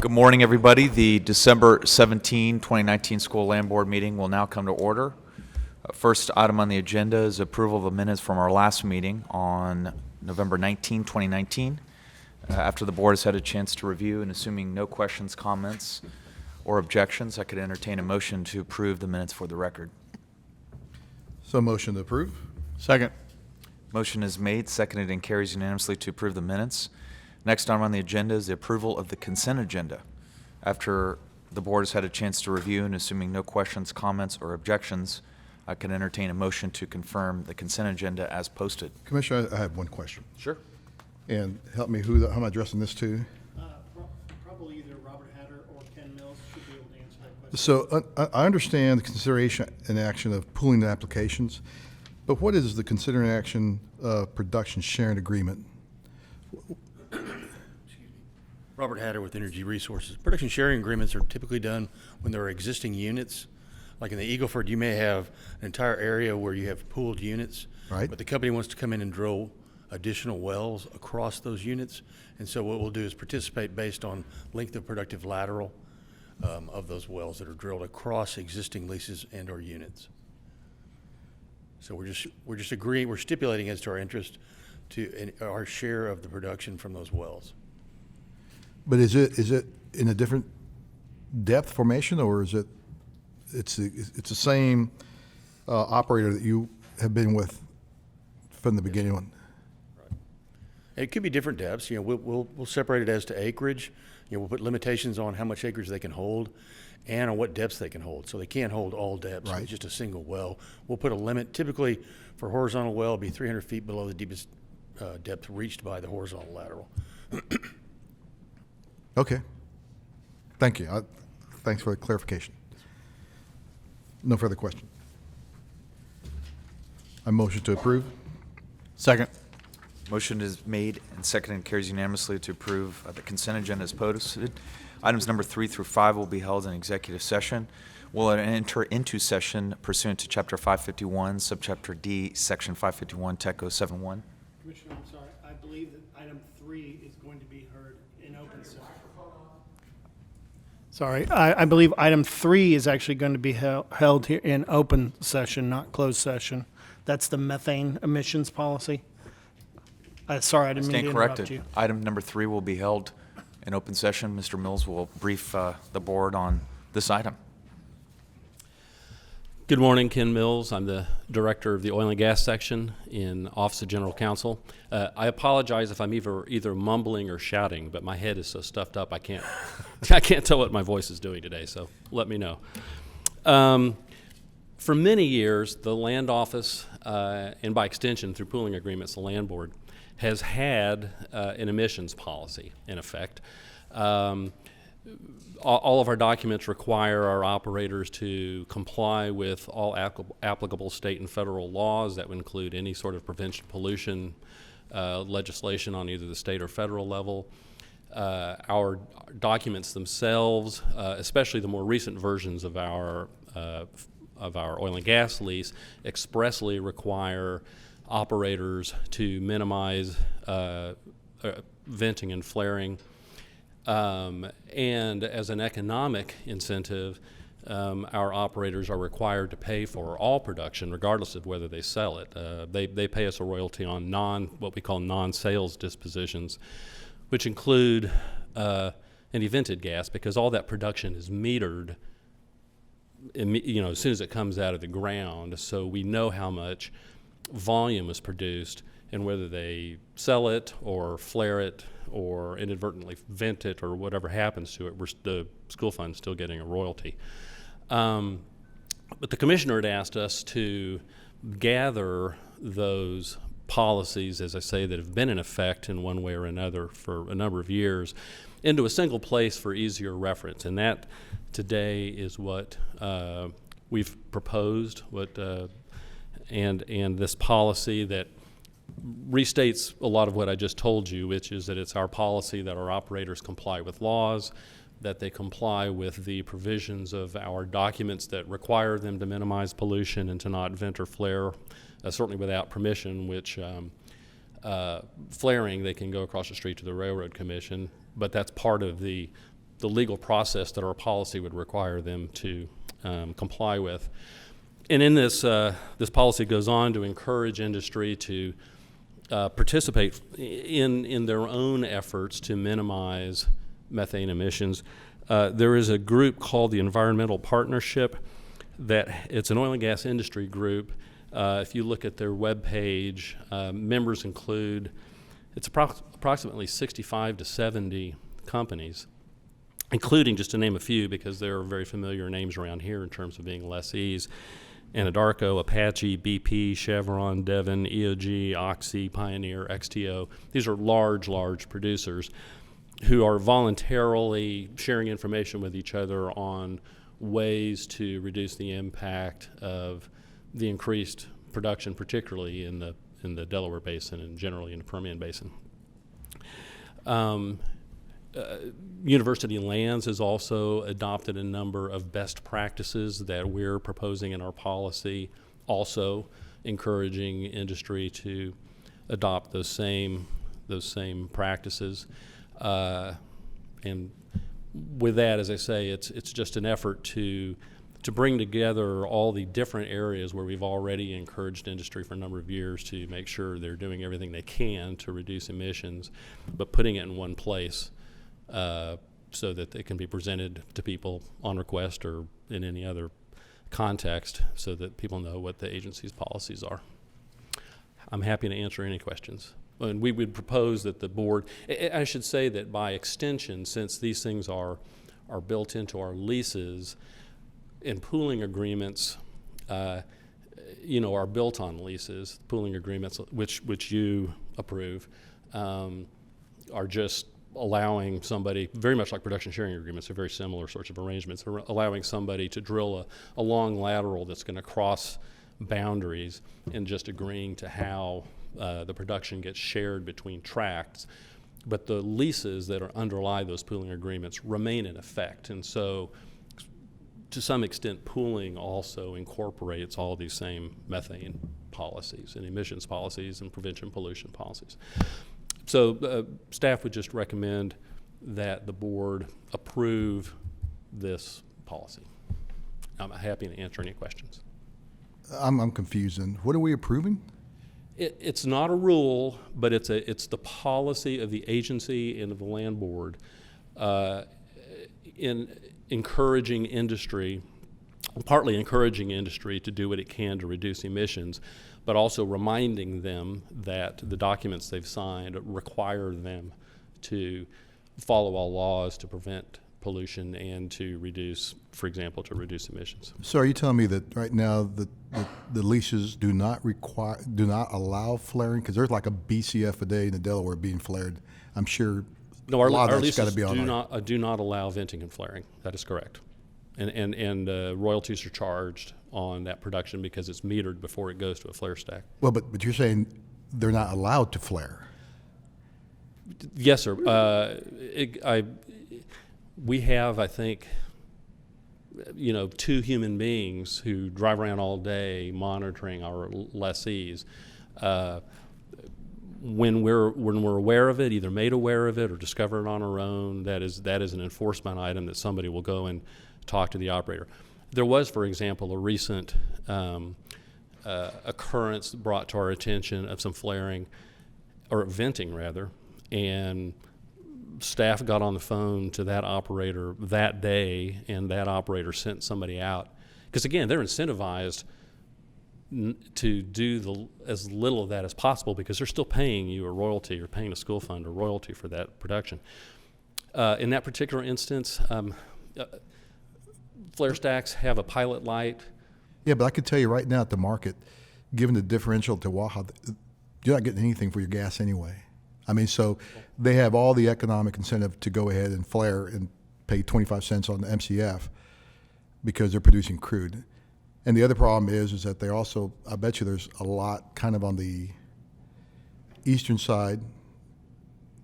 Good morning, everybody. The December 17, 2019 School Land Board meeting will now come to order. First item on the agenda is approval of the minutes from our last meeting on November 19, 2019. After the board has had a chance to review and assuming no questions, comments, or objections, I could entertain a motion to approve the minutes for the record. So motion to approve. Second. Motion is made, seconded, and carries unanimously to approve the minutes. Next item on the agenda is the approval of the consent agenda. After the board has had a chance to review and assuming no questions, comments, or objections, I can entertain a motion to confirm the consent agenda as posted. Commissioner, I have one question. Sure. And help me, who am I addressing this to? Probably either Robert Hatter or Ken Mills should be able to answer that question. So I understand the consideration and action of pooling the applications, but what is the considering action production sharing agreement? Robert Hatter with Energy Resources. Production sharing agreements are typically done when there are existing units. Like in the Eagle Ford, you may have an entire area where you have pooled units. Right. But the company wants to come in and drill additional wells across those units. And so what we'll do is participate based on length of productive lateral of those wells that are drilled across existing leases and or units. So we're just agreeing, we're stipulating as to our interest to our share of the production from those wells. But is it in a different depth formation, or is it's the same operator that you have been with from the beginning on? It could be different depths. You know, we'll separate it as to acreage. You know, we'll put limitations on how much acreage they can hold and on what depths they can hold. So they can't hold all depths. Right. It's just a single well. We'll put a limit. Typically, for horizontal well, it'll be 300 feet below the deepest depth reached by the horizontal lateral. Okay. Thank you. Thanks for the clarification. No further question. I motion to approve. Second. Motion is made and seconded and carries unanimously to approve the consent agenda as posted. Items number 3 through 5 will be held in executive session. We'll enter into session pursuant to Chapter 551, Subchapter D, Section 551, TECO 71. Commissioner, I'm sorry. I believe that item 3 is going to be heard in open session. Sorry, I believe item 3 is actually going to be held here in open session, not closed session. That's the methane emissions policy. Sorry, I didn't mean Stand to interrupt corrected. you. Item number 3 will be held in open session. Mr. Mills will brief the board on this item. Good morning, Ken Mills. I'm the director of the oil and gas section in Office of General Counsel. I apologize if I'm either mumbling or shouting, but my head is so stuffed up I can't tell what my voice is doing today. So let me know. For many years, the Land Office, and by extension through pooling agreements, the Land Board, has had an emissions policy in effect. All of our documents require our operators to comply with all applicable state and federal laws. That would include any sort of prevention pollution legislation on either the state or federal level. Our documents themselves, especially the more recent versions of our oil and gas lease, expressly require operators to minimize venting and flaring. And as an economic incentive, our operators are required to pay for all production, regardless of whether they sell it. They pay us a royalty on what we call non-sales dispositions, which include any vented gas, because all that production is metered, as soon as it comes out of the ground. So we know how much volume is produced, and whether they sell it or flare it or inadvertently vent it or whatever happens to it, the school fund's still getting a royalty. But the commissioner had asked us to gather those policies, as I say, that have been in effect in one way or another for a number of years into a single place for easier reference. And that today is what we've proposed, and this policy that restates a lot of what I just told you, which is that it's our policy that our operators comply with laws, that they comply with the provisions of our documents that require them to minimize pollution and to not vent or flare, certainly without permission, which flaring, they can go across the street to the Railroad Commission, but that's part of the the legal process that our policy would require them to comply with. And in this, this policy goes on to encourage industry to participate in their own efforts to minimize methane emissions. There is a group called the Environmental Partnership that it's an oil and gas industry group. If you look at their webpage, members include, it's approximately 65 to 70 companies, including, just to name a few, because there are very familiar names around here in terms of being lessees: Anadarko, Apache, BP, Chevron, Devon, EOG, Oxy, Pioneer, XTO. These are large producers who are voluntarily sharing information with each other on ways to reduce the impact of the increased production, particularly in the Delaware Basin and generally in the Permian Basin. University Lands has also adopted a number of best practices that we're proposing in our policy, also encouraging industry to adopt those same practices. And with that, as I say, it's just an effort to bring together all the different areas where we've already encouraged industry for a number of years to make sure they're doing everything they can to reduce emissions, but putting it in one place so that they can be presented to people on request or in any other context so that people know what the agency's policies are. I'm happy to answer any questions. And we would propose that the board, I should say that by extension, since these things are built into our leases, and pooling agreements, are built on leases. Pooling agreements, which you approve, are just allowing somebody, very much like production sharing agreements, are very similar sorts of arrangements, allowing somebody to drill a long lateral that's going to cross boundaries and just agreeing to how the production gets shared between tracts. But the leases that underlie those pooling agreements remain in effect. And so to some extent, pooling also incorporates all these same methane policies and emissions policies and prevention pollution policies. So staff would just recommend that the board approve this policy. I'm happy to answer any questions. I'm confused. And what are we approving? It's not a rule, but it's the policy of the agency and of the land board in encouraging industry, partly encouraging industry to do what it can to reduce emissions, but also reminding them that the documents they've signed require them to follow all laws to prevent pollution and to reduce, for example, to reduce emissions. So are you telling me that right now the leases do not allow flaring? Because there's like a BCF a day in the Delaware being flared. I'm sure No, a lot our of that's got to leases be on do not allow venting and flaring. That is correct. And royalties are charged on that production because it's metered before it goes to a flare stack. Well, but you're saying they're not allowed to flare. Yes, sir. We have, I think, 2 human beings who drive around all day monitoring our lessees. When we're aware of it, either made aware of it or discover it on our own, that is an enforcement item that somebody will go and talk to the operator. There was, for example, a recent occurrence brought to our attention of some flaring, or venting rather, and staff got on the phone to that operator that day, and that operator sent somebody out. Because again, they're incentivized to do as little of that as possible because they're still paying you a royalty or paying a school fund or royalty for that production. In that particular instance, flare stacks have a pilot light. Yeah, but I could tell you right now at the market, given the differential to Waha, you're not getting anything for your gas anyway. I mean, so they have all the economic incentive to go ahead and flare and pay 25 cents on the MCF because they're producing crude. And the other problem is that they also, I bet you there's a lot kind of on the eastern side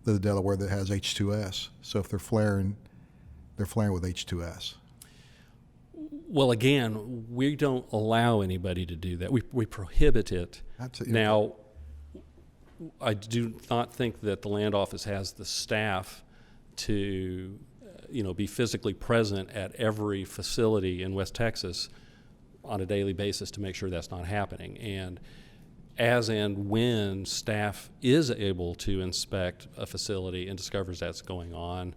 of the Delaware that has H2S. So if they're flaring with H2S. Well, again, we don't allow anybody to do that. We prohibit it. Now, I do not think that the land office has the staff to be physically present at every facility in West Texas on a daily basis to make sure that's not happening. And as and when staff is able to inspect a facility and discovers that's going on,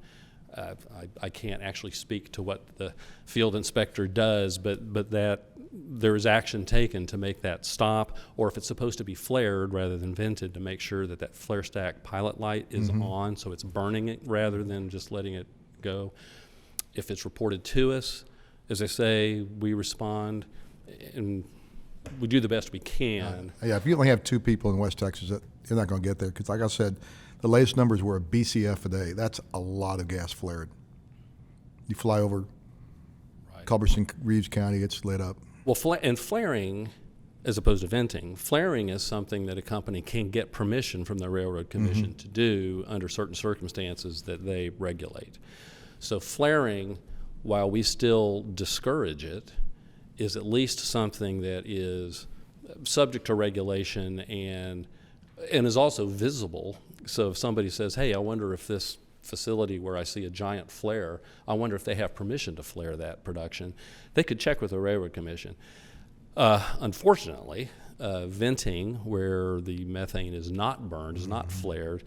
I can't actually speak to what the field inspector does, but that there is action taken to make that stop, or if it's supposed to be flared rather than vented, to make sure that that flare stack pilot light is on, so it's burning it rather than just letting it go. If it's reported to us, as I say, we respond and we do the best we can. Yeah, if you only have 2 people in West Texas, you're not going to get there. Because like I said, the latest numbers were a BCF a day. That's a lot of gas flared. You fly over Culberson, Reeves County, it's lit up. Well, flaring, as opposed to venting, flaring is something that a company can get permission from the Railroad Commission to do under certain circumstances that they regulate. So flaring, while we still discourage it, is at least something that is subject to regulation and is also visible. So if somebody says, hey, I wonder if this facility where I see a giant flare, I wonder if they have permission to flare that production, they could check with the Railroad Commission. Unfortunately, venting, where the methane is not burned, is not flared,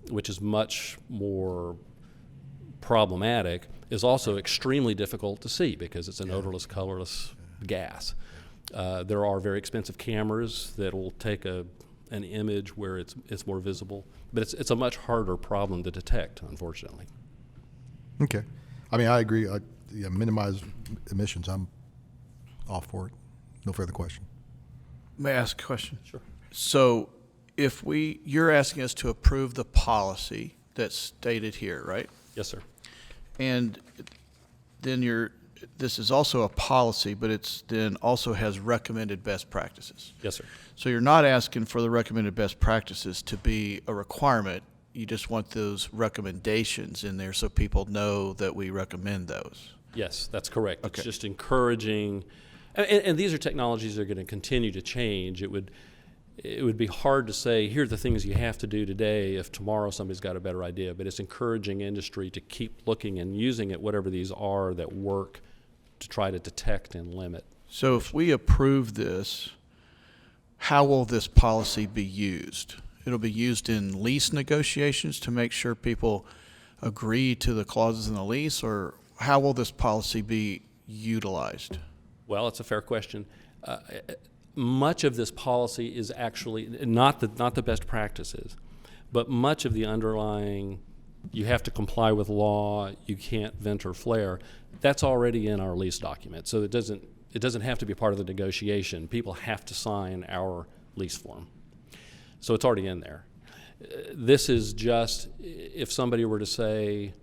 which is much more problematic, is also extremely difficult to see because it's an odorless, colorless gas. There are very expensive cameras that will take an image where it's more visible, but it's a much harder problem to detect, unfortunately. Okay. I mean, I agree. Minimize emissions. I'm all for it. No further question. May I ask a question? Sure. So if you're asking us to approve the policy that's stated here, right? Yes, sir. And then this is also a policy, but it's then also has recommended best practices. Yes, sir. So you're not asking for the recommended best practices to be a requirement. You just want those recommendations in there so people know that we recommend those. Yes, that's correct. Okay. It's just encouraging, and these are technologies that are going to continue to change. It would be hard to say, here are the things you have to do today if tomorrow somebody's got a better idea, but it's encouraging industry to keep looking and using it, whatever these are that work, to try to detect and limit. So if we approve this, how will this policy be used? It'll be used in lease negotiations to make sure people agree to the clauses in the lease, or how will this policy be utilized? Well, it's a fair question. Much of this policy is actually not the best practices, but much of the underlying, you have to comply with law, you can't vent or flare, that's already in our lease document. So it doesn't have to be part of the negotiation. People have to sign our lease form. So it's already in there. This is just if somebody were to say,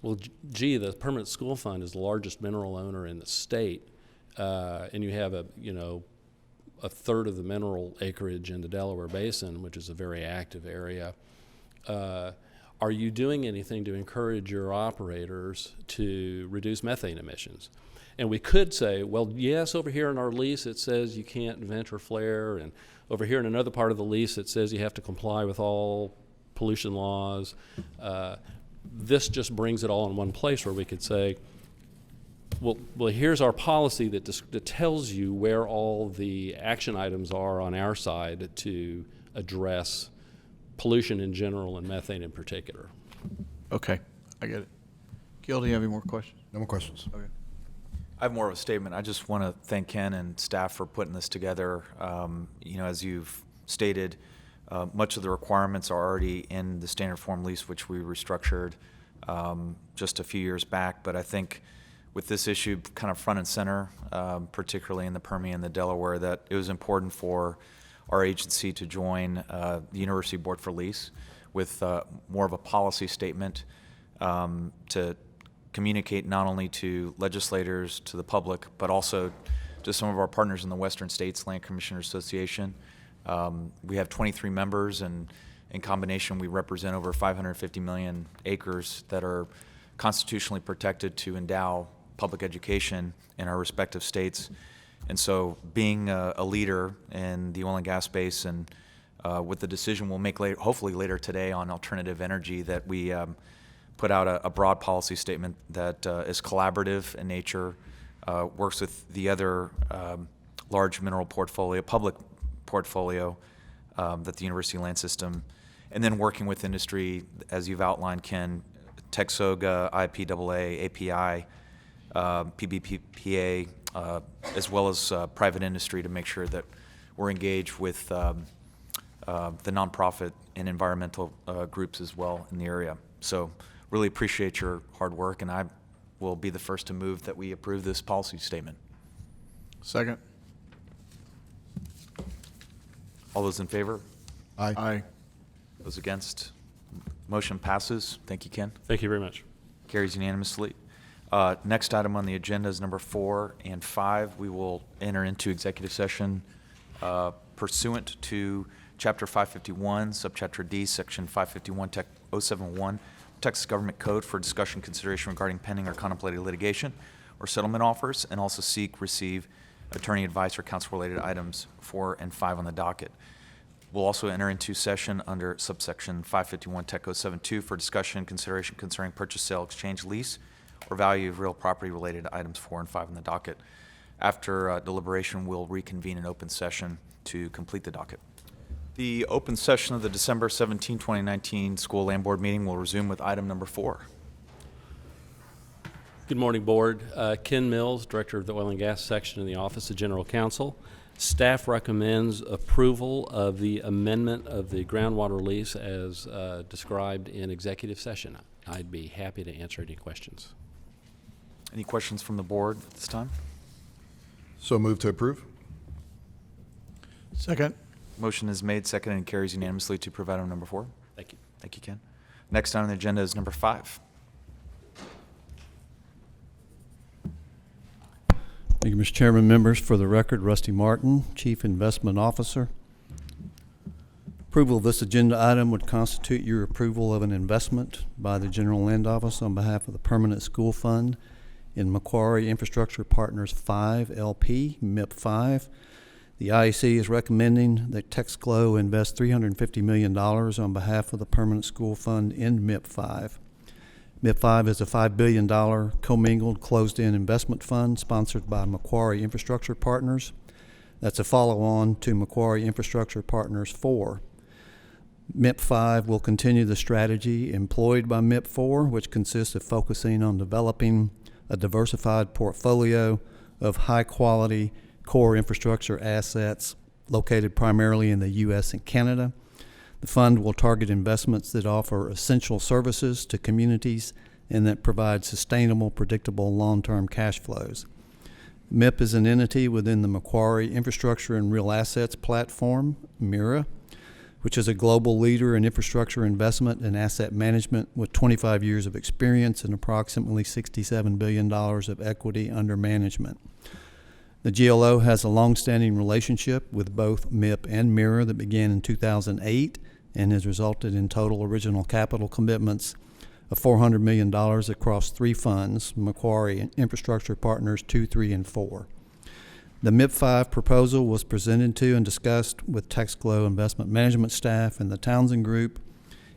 well, gee, the Permanent School Fund is the largest mineral owner in the state, and you have a third of the mineral acreage in the Delaware Basin, which is a very active area. Are you doing anything to encourage your operators to reduce methane emissions? And we could say, well, yes, over here in our lease it says you can't vent or flare, and over here in another part of the lease it says you have to comply with all pollution laws. This just brings it all in one place where we could say, well, here's our policy that tells you where all the action items are on our side to address pollution in general and methane in particular. Okay, I get it. Gil, do you have any more questions? No more questions. Okay. I have more of a statement. I just want to thank Ken and staff for putting this together. As you've stated, much of the requirements are already in the standard form lease, which we restructured just a few years back. But I think with this issue kind of front and center, particularly in the Permian and the Delaware, that it was important for our agency to join the University Board for Lease with more of a policy statement to communicate not only to legislators, to the public, but also to some of our partners in the Western States Land Commissioners Association. We have 23 members, and in combination we represent over 550 million acres that are constitutionally protected to endow public education in our respective states. And so being a leader in the oil and gas space, and with the decision we'll make hopefully later today on alternative energy that we put out a broad policy statement that is collaborative in nature, works with the other large mineral portfolio, public portfolio that the University Land System, and then working with industry, as you've outlined, Ken, TEXOGA, IPAA, API, PBPA, as well as private industry to make sure that we're engaged with the nonprofit and environmental groups as well in the area. So really appreciate your hard work, and I will be the first to move that we approve this policy statement. Second. All those in favor? Aye. Aye. Those against? Motion passes. Thank you, Ken. Thank you very much. Carries unanimously. Next item on the agenda is number 4 and 5. We will enter into executive session pursuant to Chapter 551, Subchapter D, Section 551, Tech 071, Texas Government Code for discussion consideration regarding pending or contemplated litigation or settlement offers, and also seek, receive attorney advice or counsel-related items 4 and 5 on the docket. We'll also enter into session under subsection 551 Tech 072 for discussion consideration concerning purchase, sale, exchange, lease, or value of real property related to items 4 and 5 on the docket. After deliberation, we'll reconvene an open session to complete the docket. The open session of the December 17, 2019 School Land Board meeting will resume with item number 4. Good morning, Board. Ken Mills, Director of the Oil and Gas Section in the Office of General Counsel. Staff recommends approval of the amendment of the groundwater lease as described in executive session. I'd be happy to answer any questions. Any questions from the board at this time? So move to approve? Second. Motion is made, seconded, and carries unanimously to approve item number 4. Thank you. Thank you, Ken. Next on the agenda is number 5. Thank you, Mr. Chairman. Members, for the record, Rusty Martin, Chief Investment Officer. Approval of this agenda item would constitute your approval of an investment by the General Land Office on behalf of the Permanent School Fund in Macquarie Infrastructure Partners 5 LP, MIP 5. The IEC is recommending that TexGlow invest $350 million on behalf of the Permanent School Fund in MIP 5. MIP 5 is a $5 billion commingled closed-end investment fund sponsored by Macquarie Infrastructure Partners. That's a follow-on to Macquarie Infrastructure Partners 4. MIP 5 will continue the strategy employed by MIP 4, which consists of focusing on developing a diversified portfolio of high-quality core infrastructure assets located primarily in the U.S. and Canada. The fund will target investments that offer essential services to communities and that provide sustainable, predictable, long-term cash flows. MIP is an entity within the Macquarie Infrastructure and Real Assets Platform, MIRA, which is a global leader in infrastructure investment and asset management with 25 years of experience and approximately $67 billion of equity under management. The GLO has a long-standing relationship with both MIP and MIRA that began in 2008 and has resulted in total original capital commitments of $400 million across 3 funds, Macquarie Infrastructure Partners 2, 3, and 4. The MIP 5 proposal was presented to and discussed with TexGlow investment management staff and the Townsend Group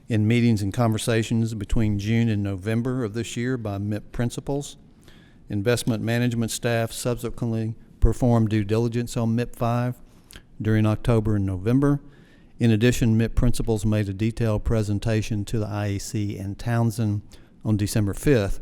in meetings and conversations between June and November of this year by MIP principals. Investment management staff subsequently performed due diligence on MIP 5 during October and November. In addition, MIP principals made a detailed presentation to the IEC and Townsend on December 5th.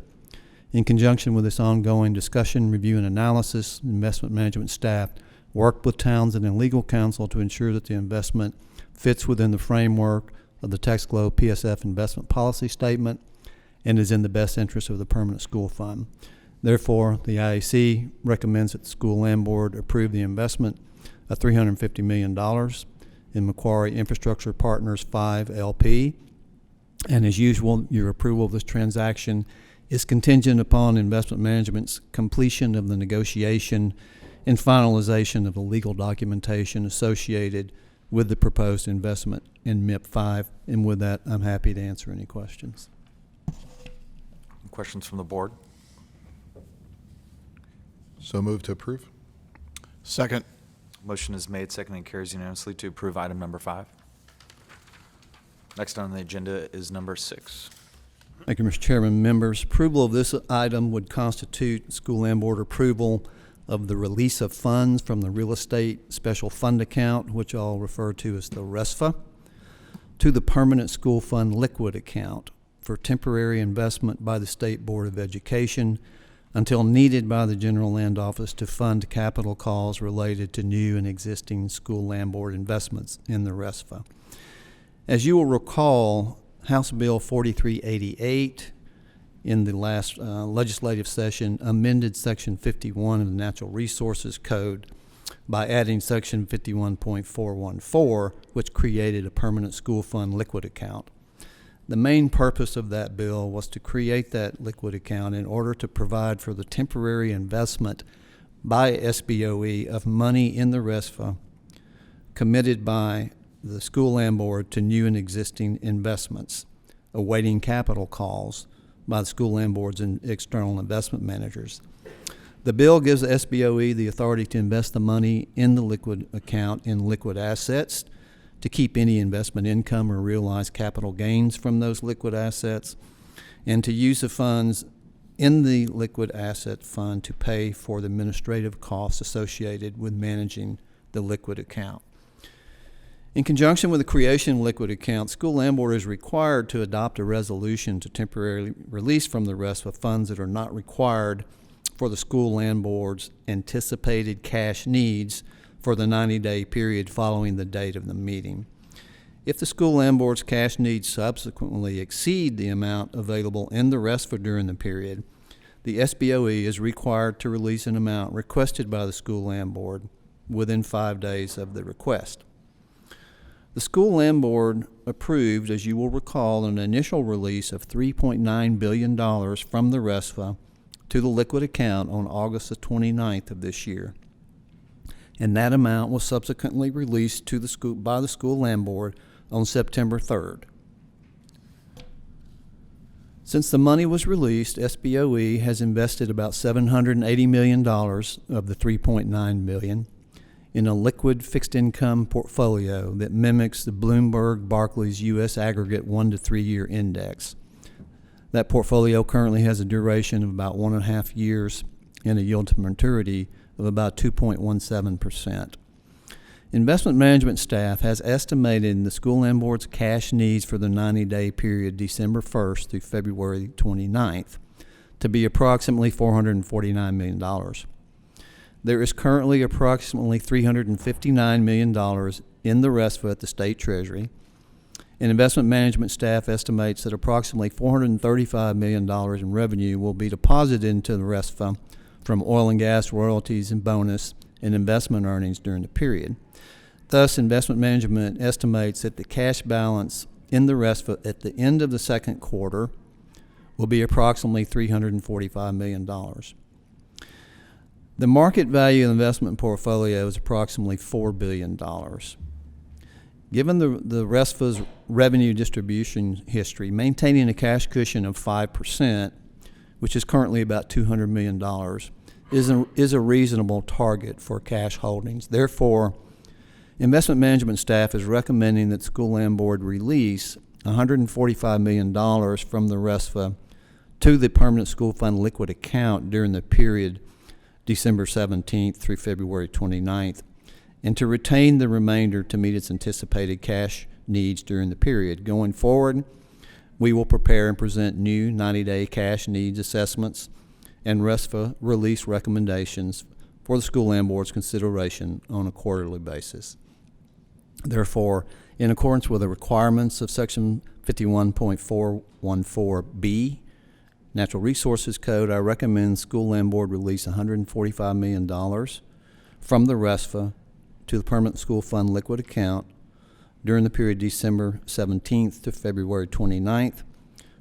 In conjunction with this ongoing discussion, review, and analysis, investment management staff worked with Townsend and legal counsel to ensure that the investment fits within the framework of the TexGlow PSF investment policy statement and is in the best interest of the Permanent School Fund. Therefore, the IEC recommends that the School Land Board approve the investment of $350 million in Macquarie Infrastructure Partners 5 LP. And as usual, your approval of this transaction is contingent upon investment management's completion of the negotiation and finalization of the legal documentation associated with the proposed investment in MIP 5. And with that, I'm happy to answer any questions. Questions from the board? So move to approve? Second. Motion is made, seconded, and carries unanimously to approve item number 5. Next on the agenda is number 6. Thank you, Mr. Chairman. Members, approval of this item would constitute school land board approval of the release of funds from the real estate special fund account, which I'll refer to as the RESFA, to the permanent school fund liquid account for temporary investment by the State Board of Education until needed by the General Land Office to fund capital calls related to new and existing school land board investments in the RESFA. As you will recall, House Bill 4388 in the last legislative session amended Section 51 of the Natural Resources Code by adding Section 51.414, which created a permanent school fund liquid account. The main purpose of that bill was to create that liquid account in order to provide for the temporary investment by SBOE of money in the RESFA committed by the school land board to new and existing investments, awaiting capital calls by the school land boards and external investment managers. The bill gives the SBOE the authority to invest the money in the liquid account in liquid assets, to keep any investment income or realize capital gains from those liquid assets, and to use the funds in the liquid asset fund to pay for the administrative costs associated with managing the liquid account. In conjunction with the creation of liquid account, school land board is required to adopt a resolution to temporarily release from the RESFA funds that are not required for the school land board's anticipated cash needs for the 90-day period following the date of the meeting. If the school land board's cash needs subsequently exceed the amount available in the RESFA during the period, the SBOE is required to release an amount requested by the school land board within 5 days of the request. The school land board approved, as you will recall, an initial release of $3.9 billion from the RESFA to the liquid account on August the 29th of this year. And that amount was subsequently released to the school by the school land board on September 3rd. Since the money was released, SBOE has invested about $780 million of the $3.9 billion in a liquid fixed income portfolio that mimics the Bloomberg Barclays U.S. Aggregate 1 to 3 year index. That portfolio currently has a duration of about 1.5 years and a yield to maturity of about 2.17%. Investment management staff has estimated the school land board's cash needs for the 90-day period December 1st through February 29th to be approximately $449 million. There is currently approximately $359 million in the RESFA at the State Treasury, and investment management staff estimates that approximately $435 million in revenue will be deposited into the RESFA from oil and gas royalties and bonus and investment earnings during the period. Thus, investment management estimates that the cash balance in the RESFA at the end of the second quarter will be approximately $345 million. The market value of the investment portfolio is approximately $4 billion. Given the RESFA's revenue distribution history, maintaining a cash cushion of 5%, which is currently about $200 million, is a reasonable target for cash holdings. Therefore, investment management staff is recommending that the school land board release $145 million from the RESFA to the permanent school fund liquid account during the period December 17th through February 29th, and to retain the remainder to meet its anticipated cash needs during the period. Going forward, we will prepare and present new 90-day cash needs assessments and RESFA release recommendations for the school land board's consideration on a quarterly basis. Therefore, in accordance with the requirements of Section 51.414B Natural Resources Code, I recommend school land board release $145 million from the RESFA to the permanent school fund liquid account during the period December 17th to February 29th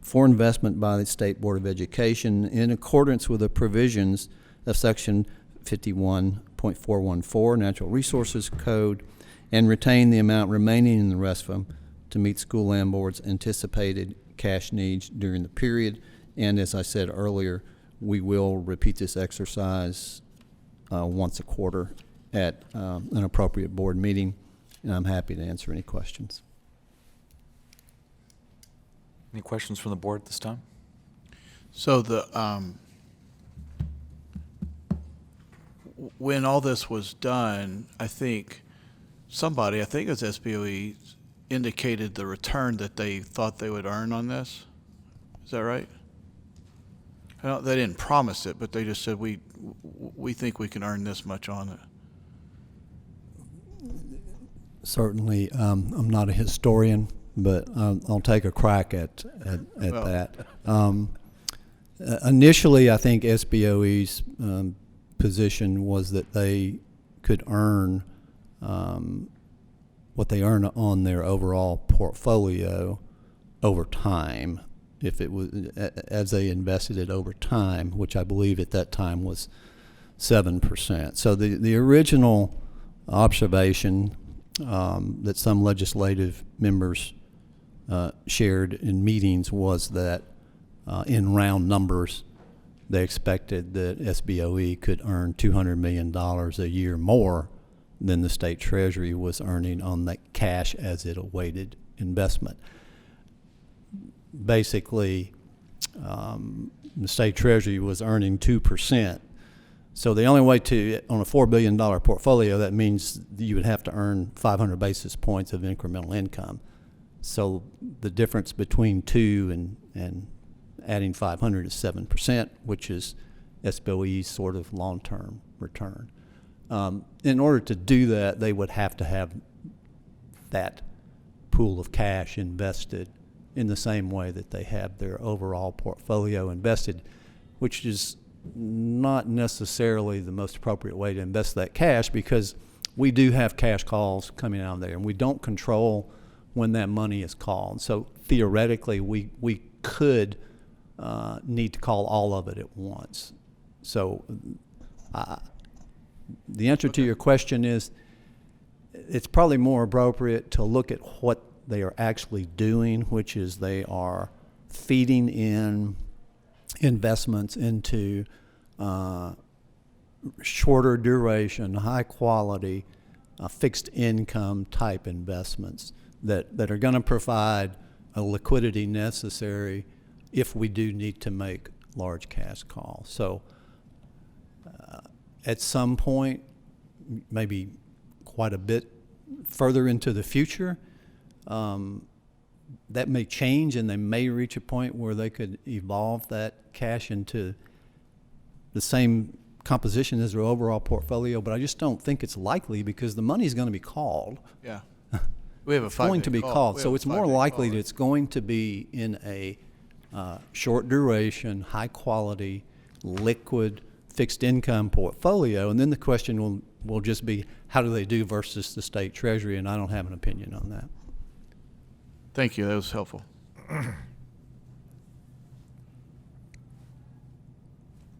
for investment by the State Board of Education in accordance with the provisions of Section 51.414 Natural Resources Code, and retain the amount remaining in the RESFA to meet school land board's anticipated cash needs during the period. And as I said earlier, we will repeat this exercise once a quarter at an appropriate board meeting, and I'm happy to answer any questions. Any questions from the board at this time? So when all this was done, I think it was SBOE, indicated the return that they thought they would earn on this. Is that right? They didn't promise it, but they just said, we think we can earn this much on it. Certainly, I'm not a historian, but I'll take a crack at Well. that. Initially, I think SBOE's position was that they could earn what they earn on their overall portfolio over time, if it was as they invested it over time, which I believe at that time was 7%. So the original observation that some legislative members shared in meetings was that in round numbers, they expected that SBOE could earn $200 million a year more than the state treasury was earning on that cash as it awaited investment. Basically, the state treasury was earning 2%. So the only way to, on a $4 billion portfolio, that means you would have to earn 500 basis points of incremental income. So the difference between 2 and adding 500 is 7%, which is SBOE's sort of long-term return. In order to do that, they would have to have that pool of cash invested in the same way that they have their overall portfolio invested, which is not necessarily the most appropriate way to invest that cash, because we do have cash calls coming out of there, and we don't control when that money is called. So theoretically, we could need to call all of it at once. So the answer to your question is it's probably more appropriate to look at what they are actually doing, which is they are feeding in investments into shorter duration, high quality, fixed income type investments that are going to provide a liquidity necessary if we do need to make large cash calls. So at some point, maybe quite a bit further into the future, that may change, and they may reach a point where they could evolve that cash into the same composition as their overall portfolio, but I just don't think it's likely because the money is going to be called. Yeah. We have a It's going to be called. So it's more likely that it's going to be in a short duration, high quality, liquid, fixed income portfolio. And then the question will just be, how do they do versus the state treasury? And I don't have an opinion on that. Thank you. That was helpful.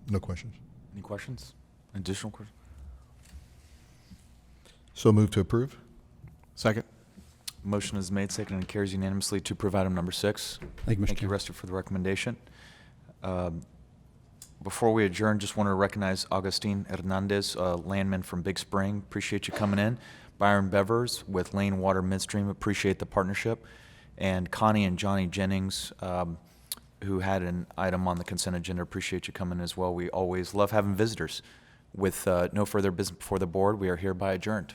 No questions. Any questions? Additional questions? So move to approve? Second. Motion is made, seconded, and carries unanimously to approve item number 6. Thank you, Mr. Thank you, Chair. Rusty, for the recommendation. Before we adjourn, just want to recognize Augustine Hernandez, landman from Big Spring. Appreciate you coming in. Byron Bevers with Lane Water Midstream. Appreciate the partnership. And Connie and Johnny Jennings, who had an item on the consent agenda. Appreciate you coming as well. We always love having visitors. With no further business before the board, we are hereby adjourned.